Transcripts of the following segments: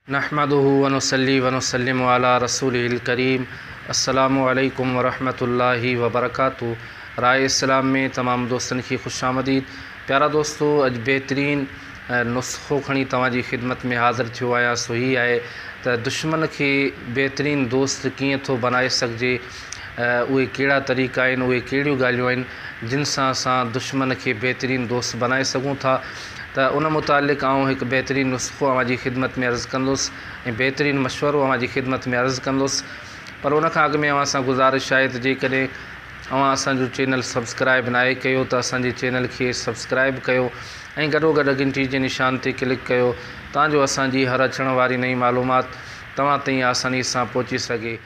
नहमदुहु व नुसल्ली व नुसल्लिमु अला रसूलिहिल करीम। अस्सलामु अलैकुम वरहमतुल्लाहि व बरकातुहू। राय इस्लाम में तमाम दोस्तन की खुशामदीद। प्यारा दोस्तों, अज बेहतरीन नुस्खो खणी तवाजी खिदमत में हाज़िर थियो आहियां। सो ही आहे त दुश्मन के बेहतरीन दोस्त कीअं थो बनाए सघिजे, उहे कहिड़ा तरीक़ा आहिनि, उहे कहिड़ियूं ॻाल्हियूं आहिनि जिन सां असां दुश्मन के बेहतरीन दोस्त बनाए सघूं था। त उन मुतालिक़ आउं हिकु बेहतरीन नुस्ख़ो अवांजी खिदमत में अर्ज़ु कंदुसि ऐं बेहतरीन मशवरो अवांजी खिदमत में अर्ज़ु कंदुसि। पर उन खां अॻु में अवां सां गुज़ारिश आहे त जेकॾहिं अवां असांजो चैनल सब्सक्राइब नाहे कयो त असांजे चैनल खे सब्सक्राइब कयो ऐं गॾोगॾु घंटी जे निशान ते क्लिक कयो ताजो असांजी हर अचण वारी नई मालूमात तव्हां ताईं आसानी सां पहुची सघे।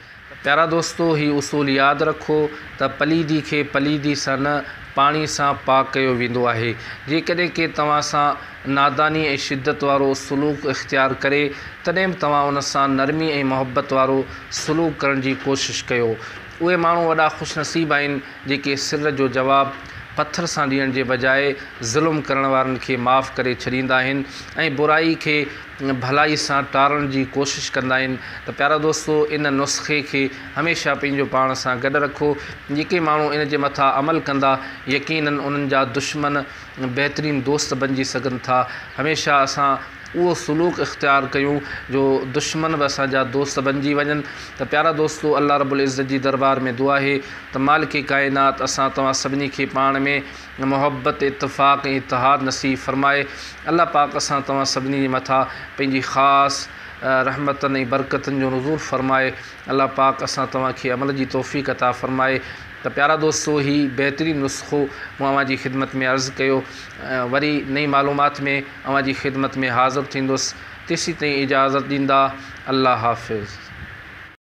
प्यारा दोस्तों, ही उसूल यादि रखो त पलीदी खे पलीदी सां न पाणी सां पाक कयो वेंदो आहे। जेकॾहिं के तव्हां सां नादानी ऐं शिद्दत वारो सलूक इख़्तियार करे तॾहिं बि तव्हां उन सां नरमी ऐं मुहबत वारो सलूक करण जी कोशिशि कयो। उहे माण्हू वॾा ख़ुशनसीब आहिनि जेके सिर जो जवाबु पथर सां ॾियण जे बजाए ज़ुल्म करण वारनि खे माफ़ करे छॾींदा आहिनि ऐं बुराई खे भलाई सां टारण जी कोशिशि कंदा आहिनि। त प्यारा दोस्तों, इन नुस्ख़े खे हमेशह पंहिंजो पाण सां गॾु रखो। जेके माण्हू इन जे मथां अमल कंदा यकीनन उन्हनि जा दुश्मन बेहतरीन दोस्त बणिजी सघनि था। हमेशह असां उहो सलूक इख़्तियार कयूं जो दुश्मन बि असांजा दोस्त बणिजी वञनि। त प्यारा दोस्तों, अल्लाह रब्बुल इज़्ज़त जी दरबार में दुआ आहे त मालिक काइनात असां तव्हां सभिनी खे पाण में मुहबत, इत्तफ़ाक़ ऐं इत्तिहाद नसीब फ़रमाए। अल्लाह पाक असां तव्हां सभिनी जे मथां पंहिंजी ख़ासि रहमतनि ऐं बरकतनि जो नुज़ूल फ़रमाए। अल्लाह पाक असां तव्हांखे अमल जी तौफ़ीक़ अता फ़रमाए। त प्यारा दोस्तों, ही बेहतरीन नुस्ख़ो मूं अवांजी खिदमत में अर्ज़ु कयो। वरी नई मालूमात में अवांजी खिदमत में हाज़िर थींदुसि। तेसीं ताईं इजाज़त ॾींदा। अल्लाह हाफ़िज़।